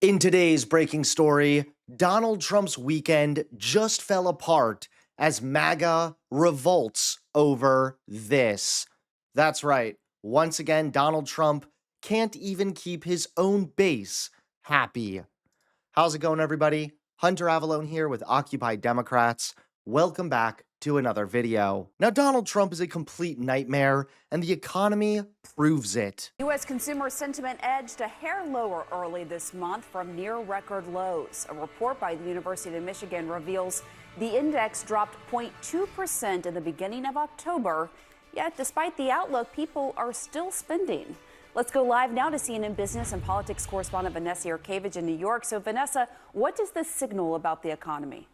In today's breaking story, Donald Trump's weekend just fell apart as MAGA revolts over this. That's right. Once again, Donald Trump can't even keep his own base happy. How's it going, everybody? Hunter Avalone here with Occupy Democrats. Welcome back to another video. Now, Donald Trump is a complete nightmare, and the economy proves it. U.S. consumer sentiment edged a hair lower early this month from near record lows. A report by the University of Michigan reveals the index dropped 0.2% in the beginning of October. Yet, despite the outlook, people are still spending. Let's go live now to CNN business and politics correspondent Vanessa Yurkevich in New York. So, Vanessa, what does this signal about the economy?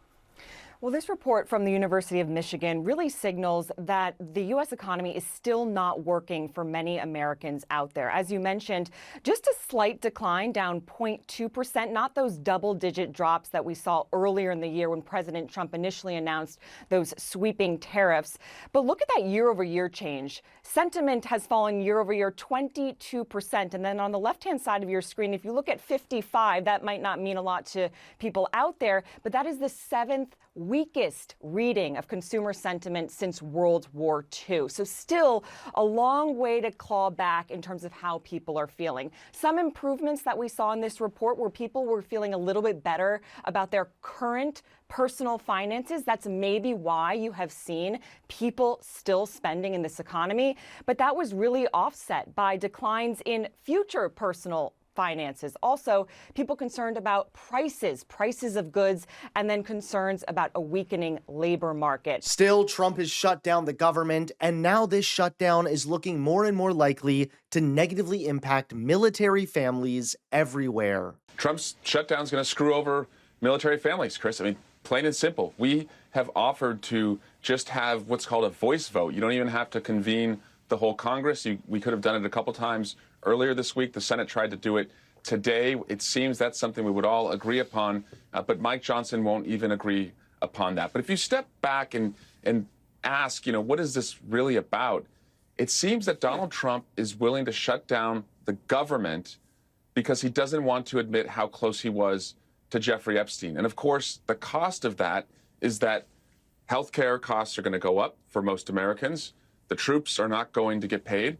Well, this report from the University of Michigan really signals that the U.S. economy is still not working for many Americans out there. As you mentioned, just a slight decline, down 0.2%, not those double-digit drops that we saw earlier in the year when President Trump initially announced those sweeping tariffs. But look at that year-over-year change. Sentiment has fallen year-over-year 22%. And then on the left-hand side of your screen, if you look at 55, that might not mean a lot to people out there, but that is the seventh weakest reading of consumer sentiment since World War II. So still a long way to claw back in terms of how people are feeling. Some improvements that we saw in this report where people were feeling a little bit better about their current personal finances. That's maybe why you have seen people still spending in this economy. But that was really offset by declines in future personal finances. Also, people concerned about prices of goods, and then concerns about a weakening labor market. Still, Trump has shut down the government, and now this shutdown is looking more and more likely to negatively impact military families everywhere. Trump's shutdown is going to screw over military families, Chris. I mean, plain and simple. We have offered to just have what's called a voice vote. You don't even have to convene the whole Congress. We could have done it a couple times earlier this week. The Senate tried to do it today. It seems that's something we would all agree upon, but Mike Johnson won't even agree upon that. But if you step back and ask, what is this really about? It seems that Donald Trump is willing to shut down the government because he doesn't want to admit how close he was to Jeffrey Epstein. And of course, the cost of that is that healthcare costs are going to go up for most Americans. The troops are not going to get paid.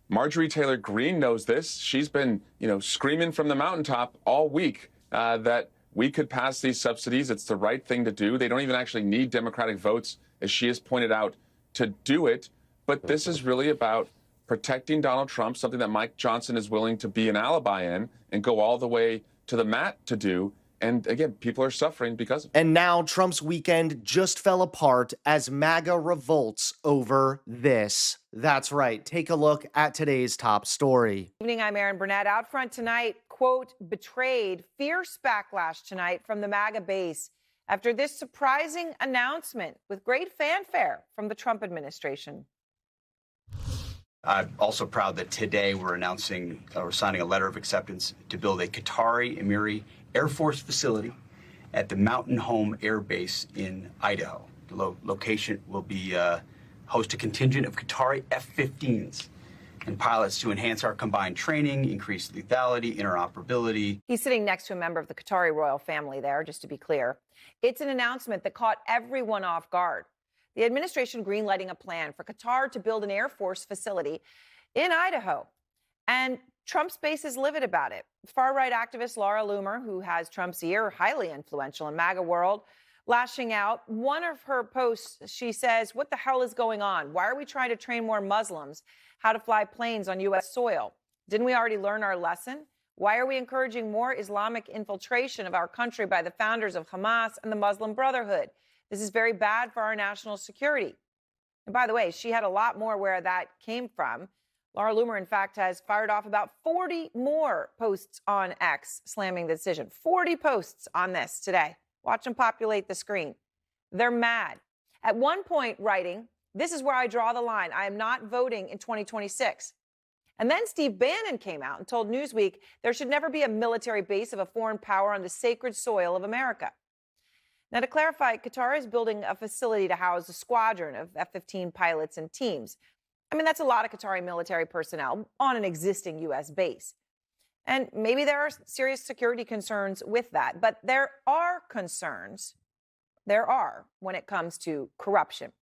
Marjorie Taylor Greene knows this. She's been, screaming from the mountaintop all week that we could pass these subsidies. It's the right thing to do. They don't even actually need Democratic votes, as she has pointed out, to do it. But this is really about protecting Donald Trump, something that Mike Johnson is willing to be an alibi in and go all the way to the mat to do. And again, people are suffering because of it. And now Trump's weekend just fell apart as MAGA revolts over this. That's right. Take a look at today's top story. Evening, I'm Erin Burnett. Out front tonight, quote, betrayed, fierce backlash tonight from the MAGA base after this surprising announcement with great fanfare from the Trump administration. I'm also proud that today we're signing a letter of acceptance to build a Qatari Emiri Air Force facility at the Mountain Home Air Base in Idaho. The location will be host a contingent of Qatari F-15s and pilots to enhance our combined training, increase lethality, interoperability. He's sitting next to a member of the Qatari royal family there, just to be clear. It's an announcement that caught everyone off guard. The administration greenlighting a plan for Qatar to build an Air Force facility in Idaho. And Trump's base is livid about it. Far-right activist Laura Loomer, who has Trump's ear, highly influential in MAGA world, lashing out. One of her posts, she says, what the hell is going on? Why are we trying to train more Muslims how to fly planes on U.S. soil? Didn't we already learn our lesson? Why are we encouraging more Islamic infiltration of our country by the founders of Hamas and the Muslim Brotherhood? This is very bad for our national security. And by the way, she had a lot more where that came from. Laura Loomer, in fact, has fired off about 40 more posts on X slamming the decision. 40 posts on this today. Watch them populate the screen. They're mad. At one point, writing, this is where I draw the line. I am not voting in 2026. And then Steve Bannon came out and told Newsweek there should never be a military base of a foreign power on the sacred soil of America. Now, to clarify, Qatar is building a facility to house a squadron of F-15 pilots and teams. I mean, that's a lot of Qatari military personnel on an existing U.S. base. And maybe there are serious security concerns with that, but there are concerns. There are when it comes to corruption.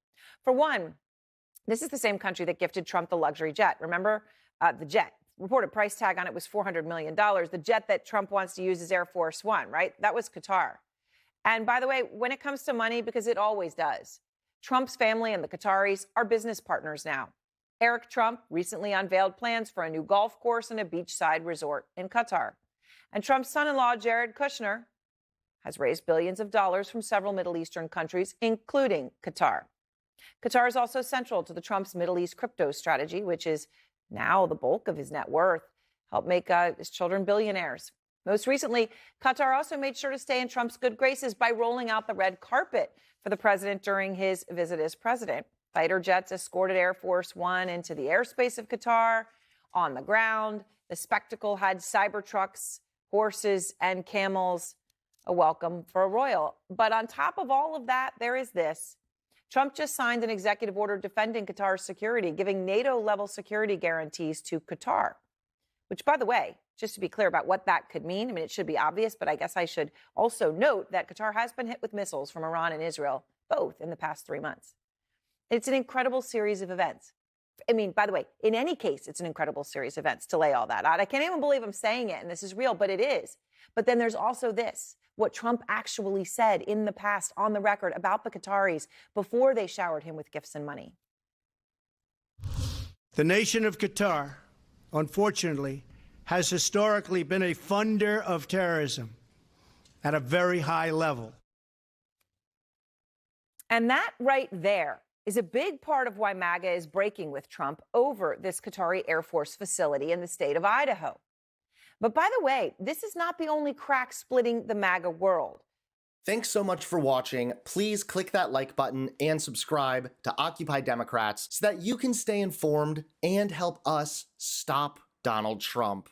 For one, this is the same country that gifted Trump the luxury jet. Remember the jet? Reported price tag on it was $400 million. The jet that Trump wants to use is Air Force One, right? That was Qatar. And by the way, when it comes to money, because it always does, Trump's family and the Qataris are business partners now. Eric Trump recently unveiled plans for a new golf course and a beachside resort in Qatar. And Trump's son-in-law, Jared Kushner, has raised billions of dollars from several Middle Eastern countries, including Qatar. Qatar is also central to the Trump's Middle East crypto strategy, which is now the bulk of his net worth, helped make his children billionaires. Most recently, Qatar also made sure to stay in Trump's good graces by rolling out the red carpet for the president during his visit as president. Fighter jets escorted Air Force One into the airspace of Qatar. On the ground, the spectacle had Cybertrucks, horses, and camels, a welcome for a royal. But on top of all of that, there is this. Trump just signed an executive order defending Qatar's security, giving NATO-level security guarantees to Qatar, which, by the way, just to be clear about what that could mean, I mean, it should be obvious, but I guess I should also note that Qatar has been hit with missiles from Iran and Israel, both in the past 3 months. It's an incredible series of events. I mean, by the way, in any case, it's an incredible series of events to lay all that out. I can't even believe I'm saying it, and this is real, but it is. But then there's also this, what Trump actually said in the past on the record about the Qataris before they showered him with gifts and money. The nation of Qatar, unfortunately, has historically been a funder of terrorism at a very high level. And that right there is a big part of why MAGA is breaking with Trump over this Qatari Air Force facility in the state of Idaho. But by the way, this is not the only crack splitting the MAGA world. Thanks so much for watching. Please click that like button and subscribe to Occupy Democrats so that you can stay informed and help us stop Donald Trump.